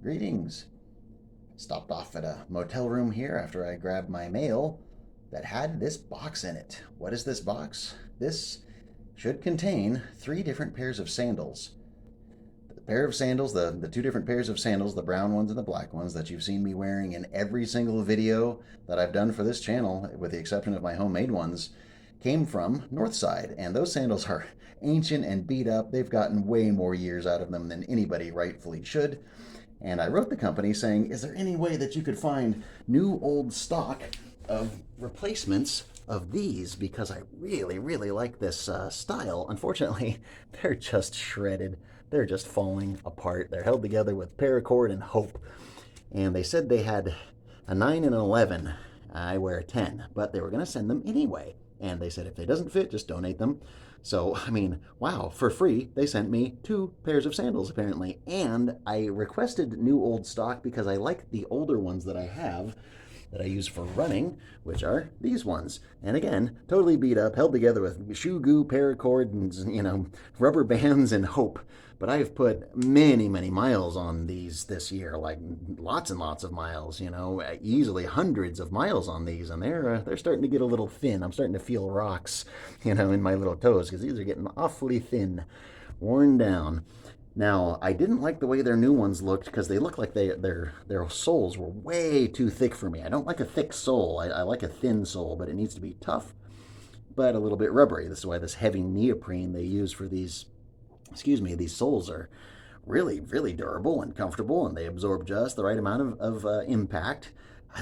Greetings. Stopped off at a motel room here after I grabbed my mail that had this box in it. What is this box? This should contain 3 different pairs of sandals. The pair of sandals, the 2 different pairs of sandals, the brown ones and the black ones that you've seen me wearing in every single video that I've done for this channel, with the exception of my homemade ones, came from Northside. And those sandals are ancient and beat up. They've gotten way more years out of them than anybody rightfully should. And I wrote the company saying, is there any way that you could find new old stock of replacements of these? Because I really, really like this style. Unfortunately, they're just shredded. They're just falling apart. They're held together with paracord and hope. And they said they had a 9 and an 11. I wear a 10, but they were going to send them anyway. And they said if they doesn't fit, just donate them. So, I mean, wow, for free, they sent me 2 pairs of sandals, apparently. And I requested new old stock because I like the older ones that I have that I use for running, which are these ones. And again, totally beat up, held together with shoe goo, paracord, and, rubber bands and hope. But I've put many, many miles on these this year, like lots and lots of miles, easily hundreds of miles on these. And they're starting to get a little thin. I'm starting to feel rocks, in my little toes, because these are getting awfully thin, worn down. Now, I didn't like the way their new ones looked because they look like their soles were way too thick for me. I don't like a thick sole. I like a thin sole, but it needs to be tough, but a little bit rubbery. This is why this heavy neoprene they use for these soles are really, really durable and comfortable, and they absorb just the right amount of impact.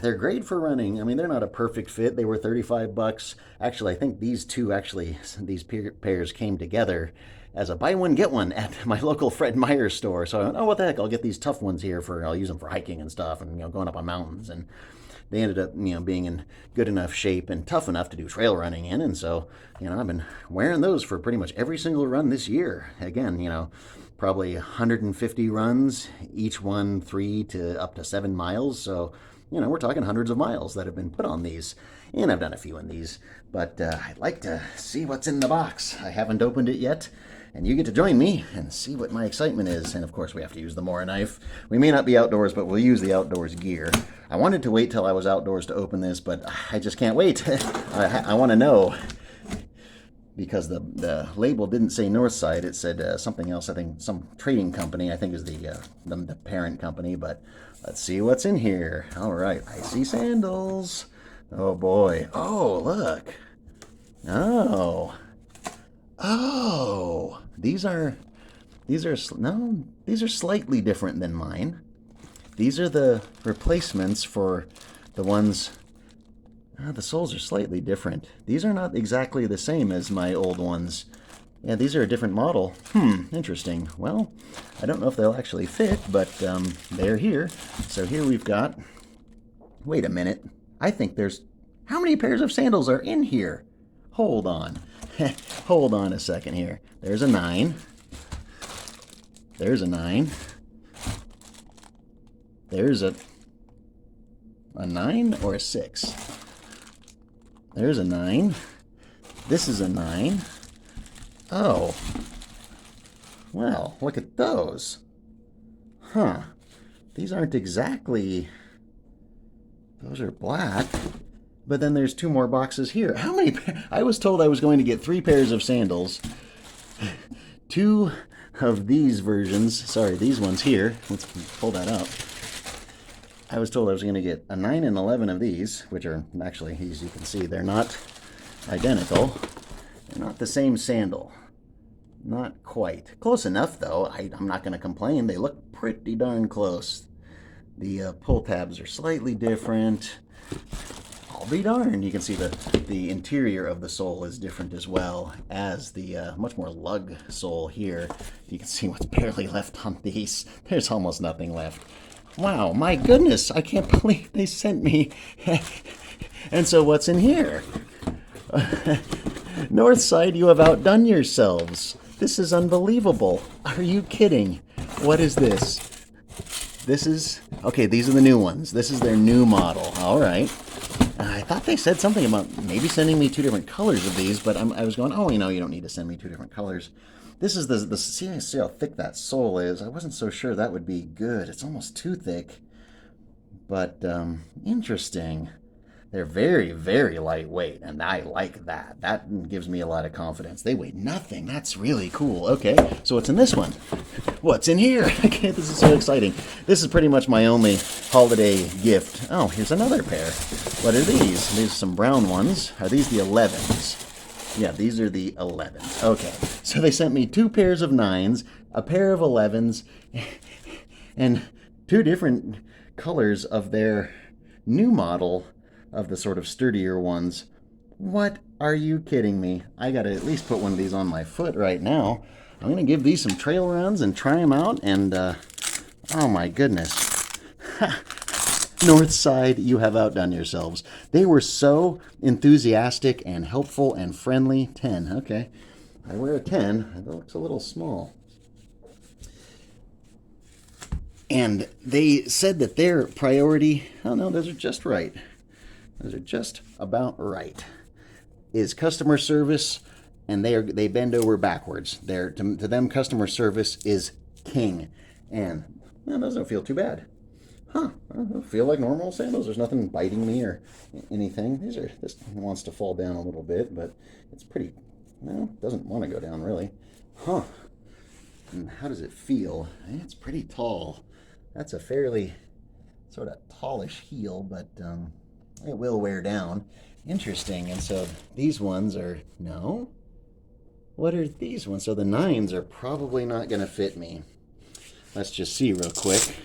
They're great for running. I mean, they're not a perfect fit. They were $35. Actually, I think these pairs came together as a buy one, get one at my local Fred Meyer store. So I went, oh, what the heck, I'll get these tough ones here I'll use them for hiking and stuff and, going up on mountains. And they ended up, being in good enough shape and tough enough to do trail running in. And so, I've been wearing those for pretty much every single run this year. Again, probably 150 runs, each one 3 to up to 7 miles. So, we're talking hundreds of miles that have been put on these. And I've done a few in these, but I'd like to see what's in the box. I haven't opened it yet. And you get to join me and see what my excitement is. And of course, we have to use the Mora knife. We may not be outdoors, but we'll use the outdoors gear. I wanted to wait till I was outdoors to open this, but I just can't wait. I want to know. Because the label didn't say Northside, it said something else. I think some trading company, I think is the parent company. But let's see what's in here. All right, icy sandals. Oh boy. Oh, look. Oh. Oh, these are slightly different than mine. These are the replacements for the ones. The soles are slightly different. These are not exactly the same as my old ones. Yeah, these are a different model. Interesting. Well, I don't know if they'll actually fit, but they're here. So here we've got. Wait a minute. I think there's. How many pairs of sandals are in here? Hold on. Hold on a second here. There's a 9. There's a 9. There's a 9 or a 6. There's a 9. This is a 9. Oh. Well, look at those. Huh. These aren't exactly... Those are black. But then there's 2 more boxes here. How many? I was told I was going to get 3 pairs of sandals. 2 of these versions. Sorry, these ones here. Let's pull that up. I was told I was going to get a 9 and 11 of these, which are actually, as you can see, they're not identical. They're not the same sandal. Not quite. Close enough, though. I'm not going to complain. They look pretty darn close. The pull tabs are slightly different. I'll be darned. You can see the interior of the sole is different as well as the much more lug sole here. You can see what's barely left on these. There's almost nothing left. Wow, my goodness, I can't believe they sent me. And so what's in here? Northside, you have outdone yourselves. This is unbelievable. Are you kidding? What is this? This is... Okay, these are the new ones. This is their new model. All right. I thought they said something about maybe sending me 2 different colors of these, but I was going, oh, you don't need to send me 2 different colors. This is the see how thick that sole is. I wasn't so sure that would be good. It's almost too thick, but interesting. They're very, very lightweight, and I like that. That gives me a lot of confidence. They weigh nothing. That's really cool. Okay, so what's in this one? What's in here? Okay, this is so exciting. This is pretty much my only holiday gift. Oh, here's another pair. What are these? These are some brown ones. Are these the 11s? Yeah, these are the 11s. Okay, so they sent me 2 pairs of 9s, a pair of 11s, and 2 different colors of their new model of the sort of sturdier ones. What are you kidding me? I gotta at least put one of these on my foot right now. I'm gonna give these some trail runs and try them out, and oh my goodness. Northside, you have outdone yourselves. They were so enthusiastic and helpful and friendly. 10, okay. I wear a 10. That looks a little small. And they said that their priority, oh no, those are just right. Those are just about right. Is customer service, and they bend over backwards. To them, customer service is king. And well, those don't feel too bad. Huh, I don't feel like normal sandals. There's nothing biting me or anything. This wants to fall down a little bit, but it's pretty, well, doesn't want to go down really. Huh. And how does it feel? It's pretty tall. That's a fairly sort of tallish heel, but it will wear down. Interesting. And so these ones are, no? What are these ones? So the 9s are probably not going to fit me. Let's just see real quick.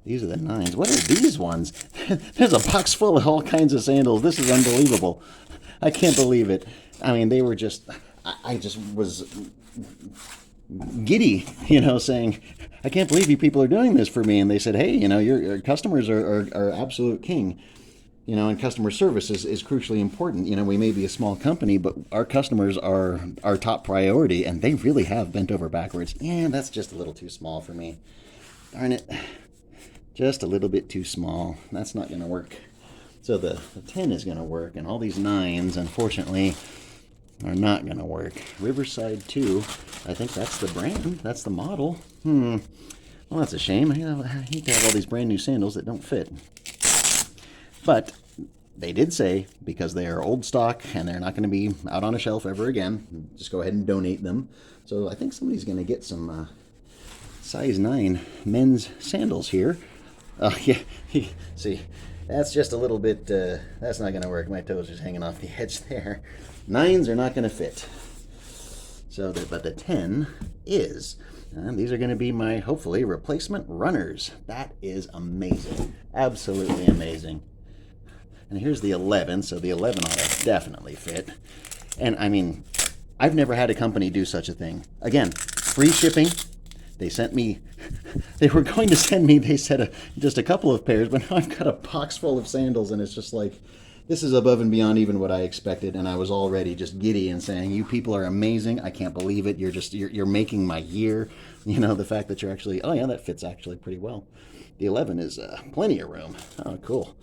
These are the 9s. What are these ones? There's a box full of all kinds of sandals. This is unbelievable. I can't believe it. I mean, they were just, I just was giddy, saying, I can't believe you people are doing this for me. And they said, hey, your customers are absolute king. And customer service is crucially important. We may be a small company, but our customers are our top priority, and they really have bent over backwards. Yeah, that's just a little too small for me. Darn it. Just a little bit too small. That's not going to work. So the 10 is going to work, and all these 9s, unfortunately, are not going to work. Riverside II, I think that's the brand. That's the model. Well, that's a shame. I hate to have all these brand new sandals that don't fit. But they did say, because they are old stock and they're not going to be out on a shelf ever again, just go ahead and donate them. So I think somebody's going to get some size 9 men's sandals here. Yeah, see, that's just a little bit, that's not going to work. My toes are just hanging off the edge there. 9s are not going to fit. So, but the 10 is. And these are going to be my, hopefully, replacement runners. That is amazing. Absolutely amazing. And here's the 11, so the 11 ought to definitely fit. And, I mean, I've never had a company do such a thing. Again, free shipping. They sent me, they were going to send me, they said, just a couple of pairs, but now I've got a box full of sandals, and it's just like, this is above and beyond even what I expected, and I was already just giddy and saying, you people are amazing. I can't believe it. You're making my year. The fact that you're actually, oh yeah, that fits actually pretty well. The 11 is plenty of room. Oh, cool.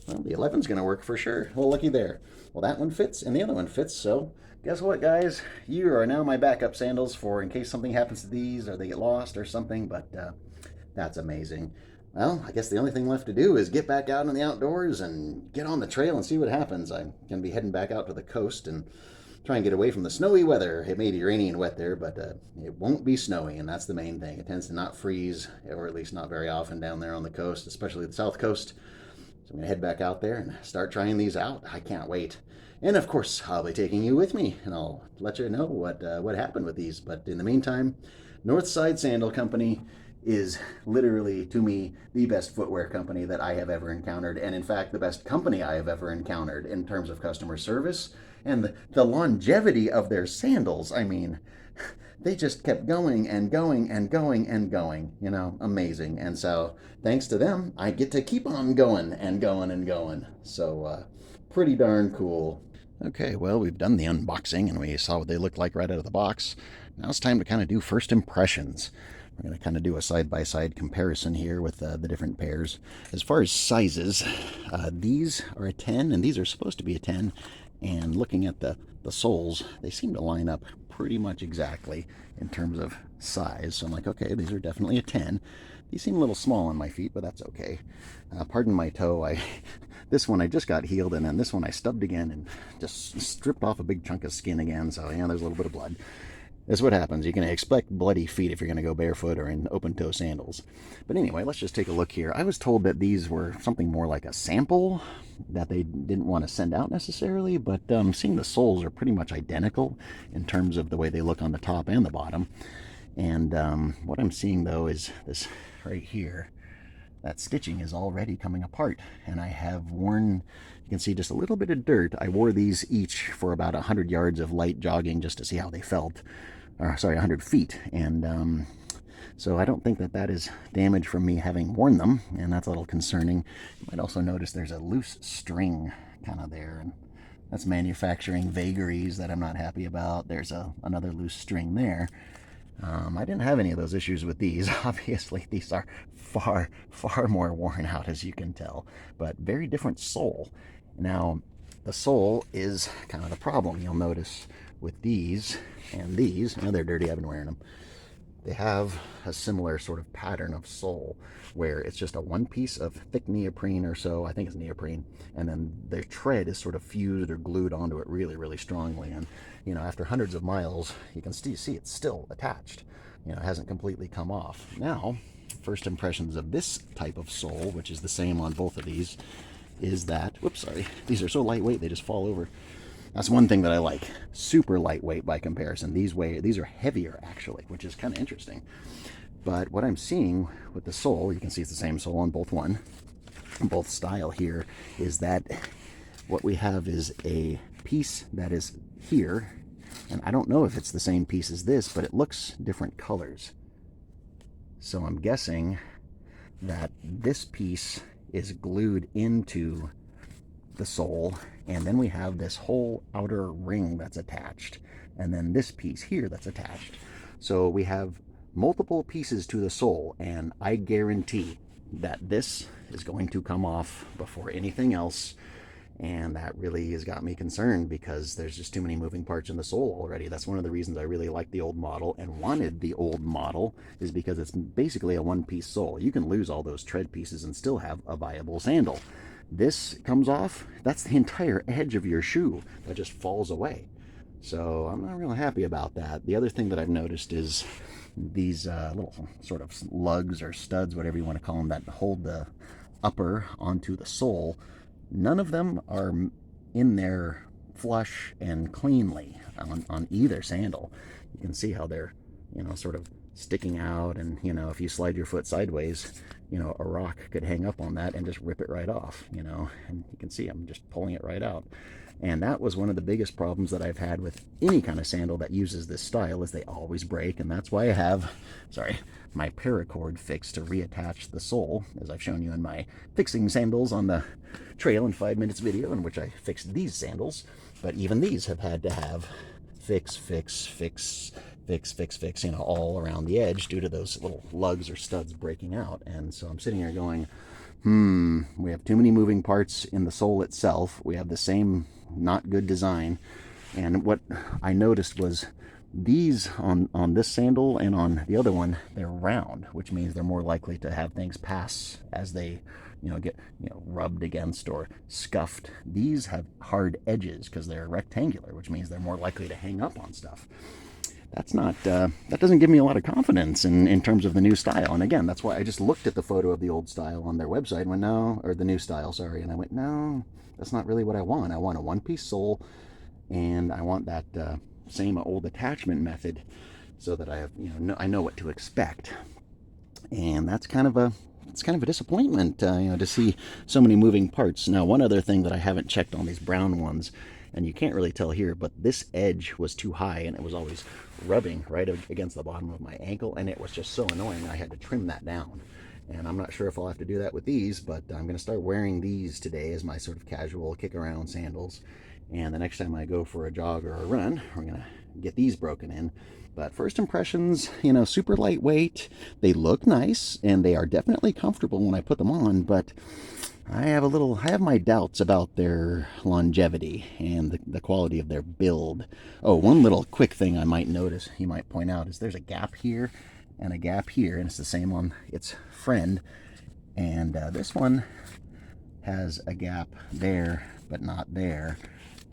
Well, the 11's going to work for sure. Well, looky there. Well, that one fits, and the other one fits, so guess what, guys? You are now my backup sandals for in case something happens to these or they get lost or something, but that's amazing. Well, I guess the only thing left to do is get back out in the outdoors and get on the trail and see what happens. I'm going to be heading back out to the coast and try and get away from the snowy weather. It may be rainy and wet there, but it won't be snowy, and that's the main thing. It tends to not freeze, or at least not very often down there on the coast, especially the south coast. So I'm going to head back out there and start trying these out. I can't wait. And of course, I'll be taking you with me, and I'll let you know what happened with these. But in the meantime, Northside Sandal Company is literally, to me, the best footwear company that I have ever encountered, and in fact, the best company I have ever encountered in terms of customer service and the longevity of their sandals. I mean, they just kept going and going and going and going, amazing. And so thanks to them, I get to keep on going and going and going. So pretty darn cool. Okay, well, we've done the unboxing and we saw what they look like right out of the box. Now it's time to kind of do first impressions. We're going to kind of do a side-by-side comparison here with the different pairs. As far as sizes, these are a 10, and these are supposed to be a 10. and looking at the soles, they seem to line up pretty much exactly in terms of size. So I'm like, okay, these are definitely a 10. These seem a little small on my feet, but that's okay. Pardon my toe. This one I just got healed, and then this one I stubbed again and just stripped off a big chunk of skin again. So yeah, there's a little bit of blood. That's what happens. You can expect bloody feet if you're going to go barefoot or in open-toe sandals. But anyway, let's just take a look here. I was told that these were something more like a sample that they didn't want to send out necessarily, but seeing the soles are pretty much identical in terms of the way they look on the top and the bottom. And what I'm seeing, though, is this right here. That stitching is already coming apart, and I have worn, you can see just a little bit of dirt. I wore these each for about 100 yards of light jogging just to see how they felt. Or, sorry, 100 feet. And so I don't think that is damage from me having worn them, and that's a little concerning. You might also notice there's a loose string kind of there, and that's manufacturing vagaries that I'm not happy about. There's another loose string there. I didn't have any of those issues with these. Obviously, these are far, far more worn out, as you can tell, but very different sole. Now, the sole is kind of the problem. You'll notice with these and these, I know they're dirty, I've been wearing them, they have a similar sort of pattern of sole where it's just a one piece of thick neoprene or so, I think it's neoprene, and then the tread is sort of fused or glued onto it really, really strongly. And you know, after hundreds of miles, you can still see it's still attached. You know, it hasn't completely come off. Now, first impressions of this type of sole, which is the same on both of these, is that, whoops, sorry, these are so lightweight they just fall over. That's one thing that I like. Super lightweight by comparison. These are heavier actually, which is kind of interesting. But what I'm seeing with the sole, you can see it's the same sole on both style here, is that what we have is a piece that is here, and I don't know if it's the same piece as this, but it looks different colors. So I'm guessing that this piece is glued into the sole, and then we have this whole outer ring that's attached, and then this piece here that's attached. So we have multiple pieces to the sole, and I guarantee that this is going to come off before anything else. And that really has got me concerned because there's just too many moving parts in the sole already. That's one of the reasons I really like the old model and wanted the old model, is because it's basically a one-piece sole. You can lose all those tread pieces and still have a viable sandal. This comes off, that's the entire edge of your shoe that just falls away. So I'm not real happy about that. The other thing that I've noticed is these little sort of lugs or studs, whatever you want to call them, that hold the upper onto the sole. None of them are in there flush and cleanly on either sandal. You can see how they're, you know, sort of sticking out, and you know, if you slide your foot sideways, you know, a rock could hang up on that and just rip it right off, you know, and you can see I'm just pulling it right out. And that was one of the biggest problems that I've had with any kind of sandal that uses this style, is they always break. And that's why I have, my paracord fixed to reattach the sole, as I've shown you in my fixing sandals on the trail in 5 minutes video, in which I fixed these sandals. But even these have had to have fix, you know, all around the edge due to those little lugs or studs breaking out. And so I'm sitting here going, we have too many moving parts in the sole itself. We have the same not good design. And what I noticed was these on this sandal and on the other one, they're round, which means they're more likely to have things pass as they, you know, get, you know, rubbed against or scuffed. These have hard edges because they're rectangular, which means they're more likely to hang up on stuff. That's not, that doesn't give me a lot of confidence in terms of the new style. And again, that's why I just looked at the photo of the old style on their website and went, no, or the new style, sorry. And I went, no, that's not really what I want. I want a one-piece sole, and I want that same old attachment method so that I have, you know, I know what to expect. And that's kind of a, it's kind of a disappointment, you know, to see so many moving parts. Now, one other thing that I haven't checked on these brown ones, and you can't really tell here, but this edge was too high, and it was always rubbing right against the bottom of my ankle, and it was just so annoying. I had to trim that down. And I'm not sure if I'll have to do that with these, but I'm going to start wearing these today as my sort of casual kick around sandals. And the next time I go for a jog or a run, we're going to get these broken in. But first impressions, you know, super lightweight. They look nice, and they are definitely comfortable when I put them on, but I have my doubts about their longevity and the quality of their build. Oh, one little quick thing I might notice, you might point out, is there's a gap here and a gap here, and it's the same on its friend. And this one has a gap there, but not there.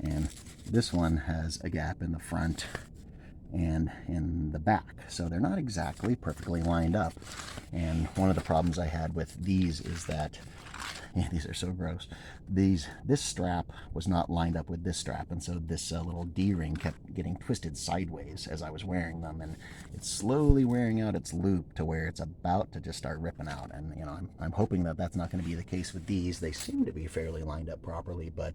And this one has a gap in the front and in the back. So they're not exactly perfectly lined up. And one of the problems I had with these is that, yeah, these are so gross. This strap was not lined up with this strap, and so this little D-ring kept getting twisted sideways as I was wearing them, and it's slowly wearing out its loop to where it's about to just start ripping out. And you know, I'm hoping that that's not going to be the case with these. They seem to be fairly lined up properly, but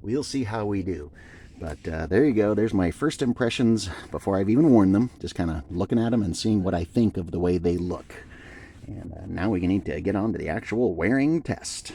we'll see how we do. But there you go. There's my first impressions before I've even worn them. Just kind of looking at them and seeing what I think of the way they look. And now we need to get on to the actual wearing test.